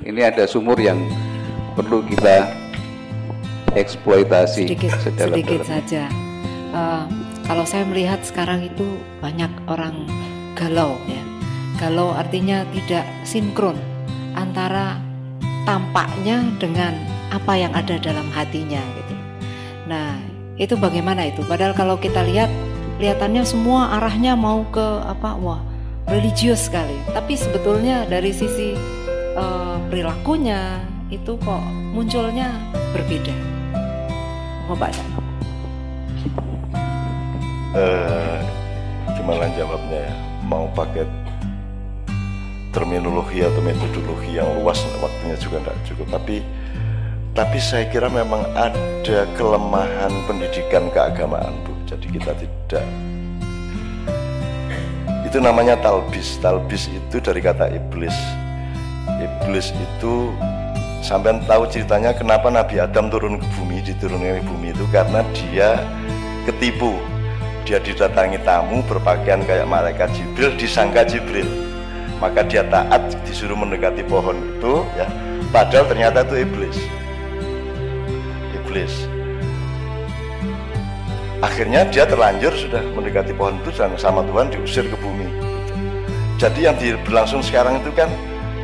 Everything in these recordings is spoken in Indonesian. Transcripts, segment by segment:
Ini ada sumur yang perlu kita eksploitasi sedikit saja. Kalau saya melihat sekarang itu banyak orang galau ya. Galau artinya tidak sinkron antara tampaknya dengan apa yang ada dalam hatinya gitu. Nah, itu bagaimana itu? Padahal kalau kita lihat, kelihatannya semua arahnya mau ke wah, religius sekali. Tapi sebetulnya dari sisi perilakunya itu kok munculnya berbeda. Mau Pak Cak? Gimana jawabnya ya? Mau pakai terminologi atau metodologi yang luas, waktunya juga tidak cukup. Tapi saya kira memang ada kelemahan pendidikan keagamaan, Bu. Jadi kita tidak, itu namanya talbis. Talbis itu dari kata iblis. Iblis itu, sampean tahu ceritanya kenapa Nabi Adam turun ke bumi, diturunkan ke bumi itu karena dia ketipu. Dia didatangi tamu berpakaian kayak malaikat Jibril, disangka Jibril. Maka dia taat, disuruh mendekati pohon itu ya, padahal ternyata itu iblis. Akhirnya dia terlanjur sudah mendekati pohon itu dan sama Tuhan diusir ke bumi. Jadi yang berlangsung sekarang itu kan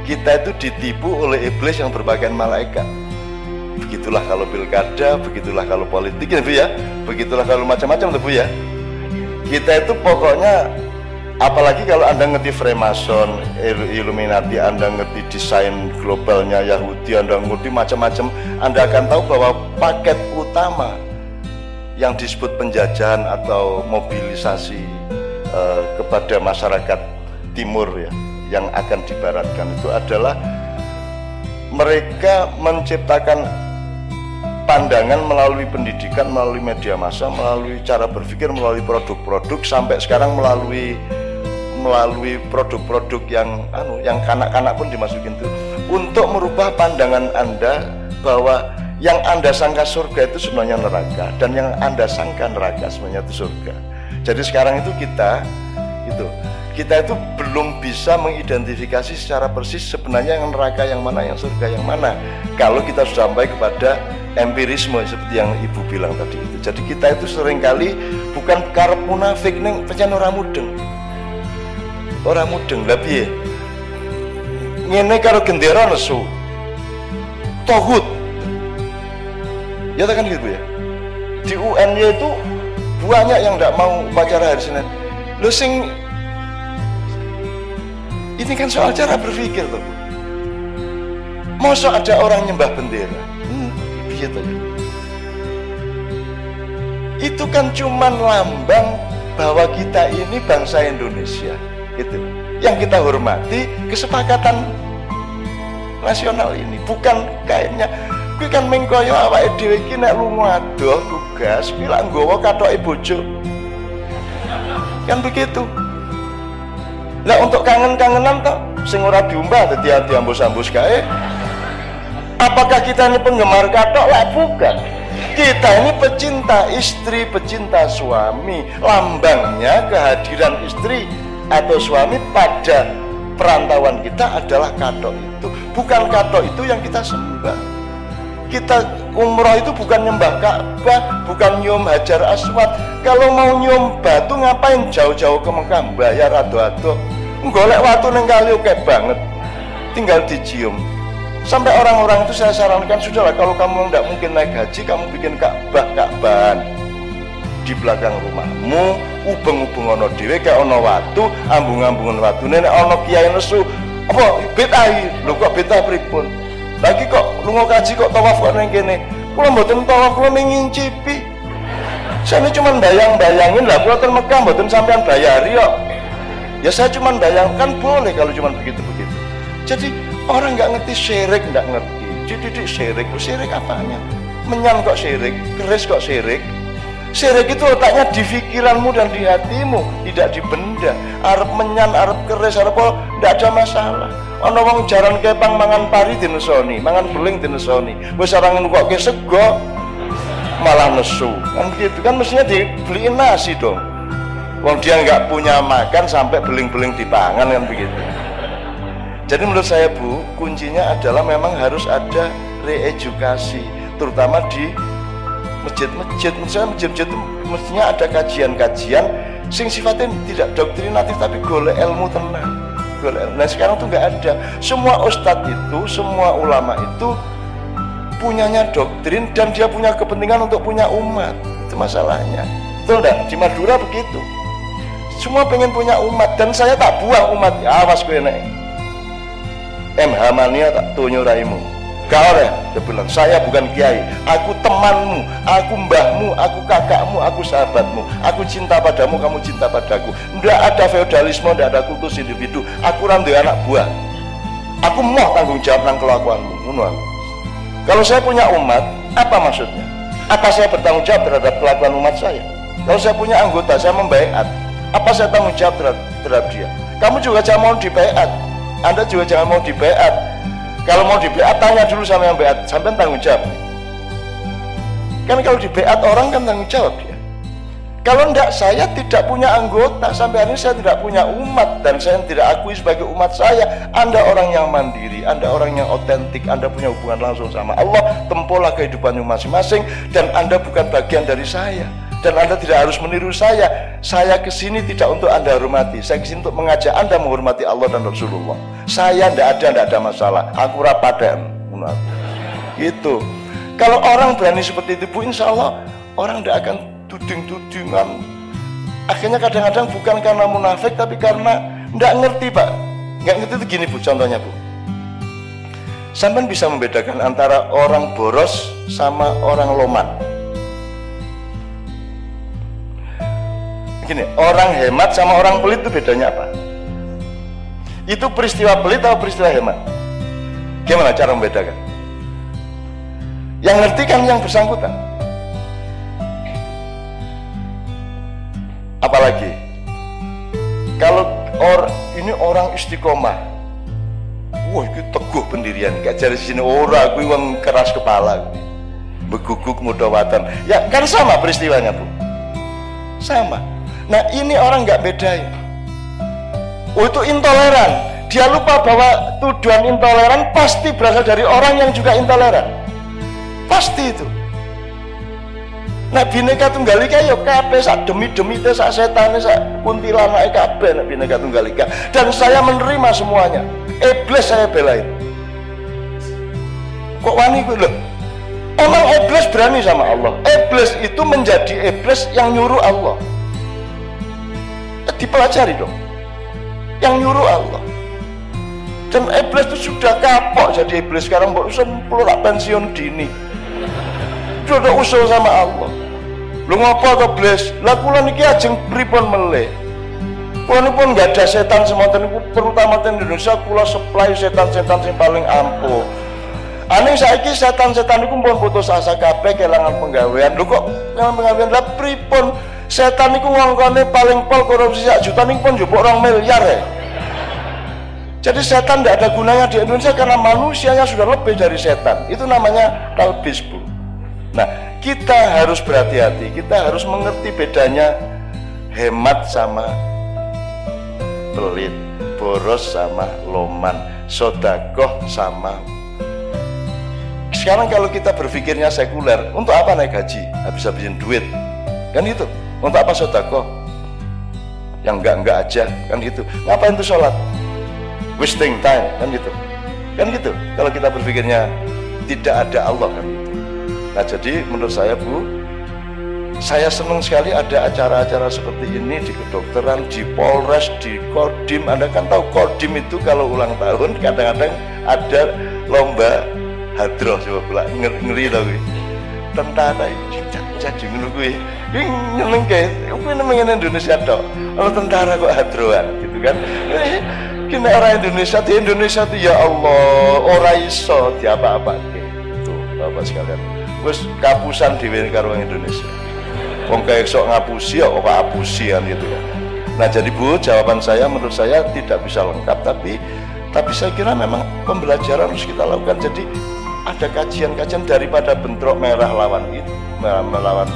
kita itu ditipu oleh iblis yang berpakaian malaikat. Begitulah kalau pilkada, begitulah kalau politik ya Bu ya, begitulah kalau macam-macam Bu ya. Kita itu pokoknya, apalagi kalau Anda ngerti Freemason, Illuminati, Anda ngerti desain globalnya Yahudi, Anda ngerti macam-macam, Anda akan tahu bahwa paket utama yang disebut penjajahan atau mobilisasi kepada masyarakat timur ya, yang akan dibaratkan itu adalah mereka menciptakan pandangan melalui pendidikan, melalui media massa, melalui cara berpikir, melalui produk-produk, sampai sekarang melalui produk-produk yang kanak-kanak pun dimasukin itu, untuk merubah pandangan Anda bahwa yang Anda sangka surga itu sebenarnya neraka, dan yang Anda sangka neraka sebenarnya itu surga. Jadi sekarang itu kita itu belum bisa mengidentifikasi secara persis sebenarnya yang neraka yang mana, yang surga yang mana, kalau kita sudah sampai kepada empirisme seperti yang Ibu bilang tadi itu. Jadi kita itu seringkali bukan karep munafik ning pancen ora mudeng lah piye ngene karo gendera nesu tohut ya kan gitu ya. Di UN-nya itu banyak yang tidak mau upacara hari Senin. Lu sing ini kan soal cara berpikir tuh. Masa ada orang nyembah bendera? Gitu. Itu kan cuman lambang bahwa kita ini bangsa Indonesia, gitu. Yang kita hormati kesepakatan nasional ini, bukan kayaknya kuwi kan mengkoyo awake dhewe iki nek lunga adoh tugas kuwi lak nggawa kathoke bojo. Kan begitu. Lah untuk kangen-kangenan toh sing ora diumbah dadi ambus-ambus kae. Apakah kita ini penggemar katok? Lah bukan. Kita ini pecinta istri, pecinta suami. Lambangnya kehadiran istri atau suami pada perantauan kita adalah katok itu. Bukan katok itu yang kita sembah. Kita umroh itu bukan nyembah Ka'bah, bukan nyium Hajar Aswad. Kalau mau nyium batu ngapain jauh-jauh ke Mekah bayar ado-ado. Golek watu ning kali oke banget. Tinggal dicium. Sampai orang-orang itu saya sarankan, sudahlah kalau kamu tidak mungkin naik haji, kamu bikin Ka'bahan di belakang rumahmu, ubeng-ubeng ono dhewe kayak ono watu, ambung-ambungan watu. Nek ono kiai nesu, apa bid'ah? Lho kok bid'ah pripun? Lagi kok lunga kaji kok tawaf kok ning kene. Kula mboten tawaf, kula ngincipi. Saya cuma bayang-bayangin lah, kula ten Mekah mboten sampean bayari kok. Ya saya cuma bayangkan boleh kalau cuma begitu-begitu. Jadi orang nggak ngerti syirik, nggak ngerti. Dididik syirik, syirik apanya? Menyan kok syirik, keris kok syirik. Syirik itu letaknya di pikiranmu dan di hatimu, tidak di benda. Arep menyan, arep keris, arep apa, nggak ada masalah. Ono wong jaran kepang mangan pari dinesoni, mangan beling dinesoni. Wis orang kok ke sego malah nesu. Kan gitu kan, mestinya dibeliin nasi dong. Wong dia nggak punya makan sampai beling-beling dipangan kan begitu. Jadi menurut saya Bu, kuncinya adalah memang harus ada reedukasi, terutama di masjid-masjid. Misalnya masjid-masjid itu mestinya ada kajian-kajian sing sifatnya tidak doktrinatif tapi golek ilmu tenang. Nah sekarang tuh nggak ada. Semua ustadz itu, semua ulama itu punyanya doktrin dan dia punya kepentingan untuk punya umat. Itu masalahnya. Betul enggak? Di Madura begitu. Semua pengen punya umat dan saya tak buang umat. Ya awas gue nek. MH mania tak tunjuk raimu. Kau ya, dia bilang, saya bukan kiai, aku temanmu, aku mbahmu, aku kakakmu, aku sahabatmu, aku cinta padamu, kamu cinta padaku. Tidak ada feodalisme, tidak ada kultus individu. Aku randu anak buah. Aku mau tanggung jawab nang kelakuanmu. Kalau saya punya umat, apa maksudnya? Apa saya bertanggung jawab terhadap kelakuan umat saya? Kalau saya punya anggota, saya membaiat. Apa saya tanggung jawab terhadap dia? Kamu juga jangan mau dibaiat. Anda juga jangan mau dibaiat. Kalau mau di BA tanya dulu sama yang BA, sampai tanggung jawab. Kan kalau di BA orang kan tanggung jawab dia. Kalau enggak, saya tidak punya anggota, sampai hari ini saya tidak punya umat dan saya tidak akui sebagai umat saya. Anda orang yang mandiri, Anda orang yang otentik, Anda punya hubungan langsung sama Allah, tempohlah kehidupannya masing-masing dan Anda bukan bagian dari saya. Dan Anda tidak harus meniru saya. Saya kesini tidak untuk Anda hormati. Saya kesini untuk mengajak Anda menghormati Allah dan Rasulullah. Saya tidak ada masalah. Aku rapaten. Gitu. Kalau orang berani seperti itu, Bu, insya Allah orang tidak akan tuding-tudingan. Akhirnya kadang-kadang bukan karena munafik, tapi karena tidak ngerti, Pak. Nggak ngerti itu gini, Bu. Contohnya, Bu. Sampai bisa membedakan antara orang boros sama orang loman. Gini, orang hemat sama orang pelit itu bedanya apa? Itu peristiwa pelit atau peristiwa hemat? Gimana cara membedakan? Yang ngerti kan yang bersangkutan. Apalagi kalau ini orang istiqomah, wah itu teguh pendirian, gak cari sini orang, aku yang keras kepala, beguguk mudawatan. Ya kan sama peristiwanya, Bu, sama. Nah ini orang nggak bedain. Oh itu intoleran. Dia lupa bahwa tuduhan intoleran pasti berasal dari orang yang juga intoleran. Pasti itu. Nah Bhinneka Tunggal Ika ya kabeh sak demi-demi teh sak setane sak kuntilanake kabeh nek Bhinneka Tunggal Ika. Dan saya menerima semuanya. Iblis saya belain. Kok wani kuwi lho? Emang iblis berani sama Allah. Iblis itu menjadi iblis yang nyuruh Allah. Dipelajari dong yang nyuruh Allah. Dan iblis itu sudah kapok jadi iblis. Sekarang mbok perlu tak pensiun dini. Sudah usul sama Allah. Lu ngopo to iblis? Lah kula niki ajeng pripun melih. Kula pun nggak ada setan semonten niku, terutama di Indonesia kula supply setan-setan yang paling ampuh. Aneh saiki setan-setan niku pun putus asa kabeh kelangan penggawean. Lho kok kelangan penggawean? Lah pripun? Setan niku ngongkone paling pol korupsi sak juta niku pun njupuk 2 miliar ya. Jadi setan tidak ada gunanya di Indonesia karena manusianya sudah lebih dari setan. Itu namanya talbis, Bu. Nah, kita harus berhati-hati. Kita harus mengerti bedanya hemat sama pelit, boros sama loman, sodakoh sama. Sekarang kalau kita berpikirnya sekuler, untuk apa naik haji? Habis-habisin duit, kan itu. Untuk apa sodakoh? Yang enggak aja, kan gitu. Ngapain tuh sholat? Wasting time, kan gitu. Kan gitu. Kalau kita berpikirnya tidak ada Allah, kan gitu. Nah jadi menurut saya, Bu, saya senang sekali ada acara-acara seperti ini di kedokteran, di Polres, di Kodim. Anda kan tahu Kodim itu kalau ulang tahun kadang-kadang ada lomba hadroh, coba ngeri tau gue. Tentara jadi ngono kuwi. Iki nyenengke, kuwi nang Indonesia tok. Kalau tentara kok hadroan gitu kan. Kini orang Indonesia di Indonesia tuh ya Allah, ora iso diapa-apake. Tuh, Bapak sekalian. Wis kapusan dhewe karo Indonesia. Wong kayak sok ngapusi ya kok apusian gitu kan. Nah, jadi Bu, jawaban saya menurut saya tidak bisa lengkap tapi saya kira memang pembelajaran harus kita lakukan. Jadi ada kajian-kajian daripada bentrok merah lawan itu, melawan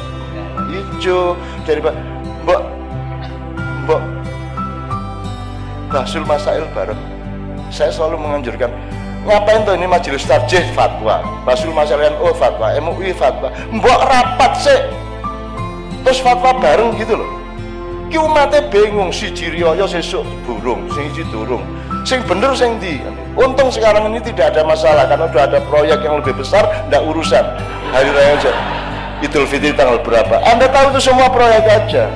hijau, daripada Mbok Basul Masail bareng. saya selalu menganjurkan, ngapain tuh ini majelis tarjih fatwa, Basul Masyarakat NU fatwa, MUI fatwa, mbok rapat sih, terus fatwa bareng gitu loh. Ki umatnya bingung, si Jirioyo sesuk burung, sing iji durung, sing bener sing di. Untung sekarang ini tidak ada masalah karena udah ada proyek yang lebih besar, ndak urusan hari raya aja. Idul Fitri tanggal berapa? Anda tahu itu semua proyek aja.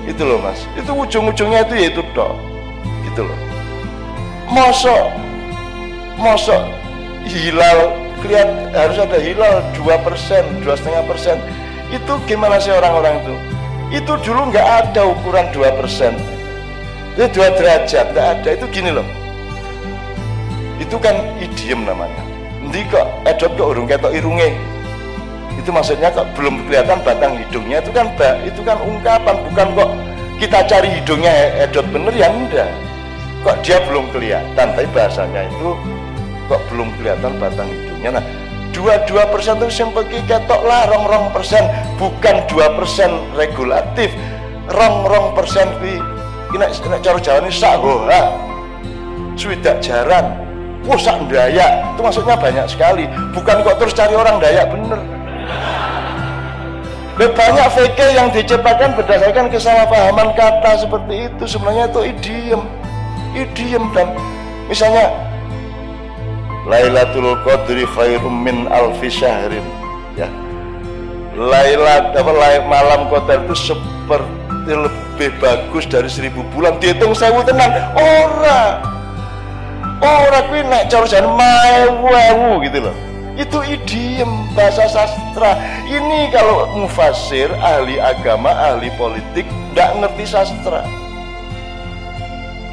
Itu loh mas, itu ujung-ujungnya itu yaitu dok, gitu loh. Mosok hilal kelihatan harus ada hilal 2%, 2,5%. Itu gimana sih orang-orang itu? Itu dulu nggak ada ukuran 2%, itu 2 derajat, nggak ada. Itu gini loh, itu kan idiom namanya. Nanti kok edot kok urung ketok irunge, itu maksudnya kok belum kelihatan batang hidungnya. Itu kan ungkapan, bukan kok kita cari hidungnya edot bener ya enggak. Kok dia belum kelihatan, tapi bahasanya itu kok belum kelihatan batang hidungnya. Nah, 2% itu sempeki ketok lah, 2%, bukan 2% regulatif, 2% ini cara Jawa ini sahoha, swidak jaran, wah sak Dayak, itu maksudnya banyak sekali, bukan kok terus cari orang Dayak bener. Banyak fikih yang diciptakan berdasarkan kesalahpahaman kata seperti itu, sebenarnya itu idiom. Dan misalnya Lailatul Qadri khairum min alfi syahrin, ya. Malam Qadar itu seperti lebih bagus dari 1000 bulan. Dihitung 1000 tenan. Ora kuwi nek cara jan maewu gitu loh. Itu idiom bahasa sastra. Ini kalau mufasir, ahli agama, ahli politik ndak ngerti sastra.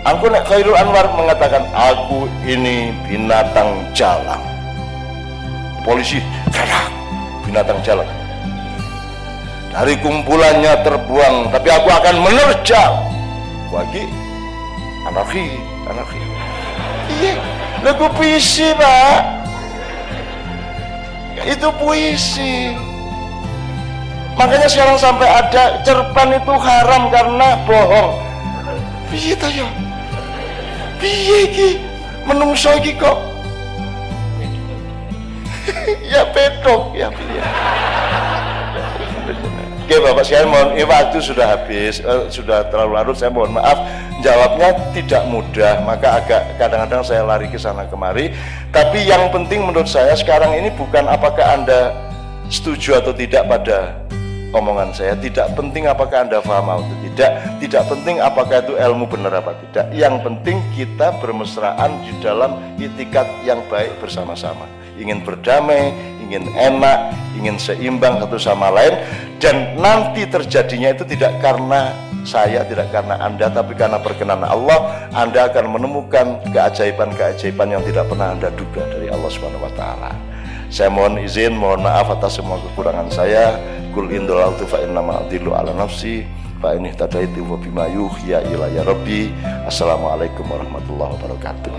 Aku nek Khairul Anwar mengatakan aku ini binatang jalang, polisi gerak binatang jalang, dari kumpulannya terbuang tapi aku akan menerjang. Wagi anarki iya, lagu puisi pak, itu puisi. Makanya sekarang sampai ada cerpen itu haram karena bohong. Piye ta ya? Piye iki? Menungso iki kok ya pedok ya piye. Oke Bapak sekalian, mohon waktu sudah habis, sudah terlalu larut, saya mohon maaf jawabnya tidak mudah, maka agak kadang-kadang saya lari ke sana kemari. Tapi yang penting menurut saya sekarang ini bukan apakah Anda setuju atau tidak pada omongan saya, tidak penting apakah Anda paham atau tidak penting apakah itu ilmu benar apa tidak. Yang penting kita bermesraan di dalam itikat yang baik bersama-sama, ingin berdamai, ingin enak, ingin seimbang satu sama lain. Dan nanti terjadinya itu tidak karena saya, tidak karena Anda, tapi karena perkenan Allah. Anda akan menemukan keajaiban-keajaiban yang tidak pernah Anda duga dari Allah Subhanahu wa taala. Saya mohon izin, mohon maaf atas semua kekurangan saya. Kul indolautu fa innama adillu ala nafsi fa in ihtadaitu wa bima yuhya ila ya rabbi. Assalamualaikum warahmatullahi wabarakatuh.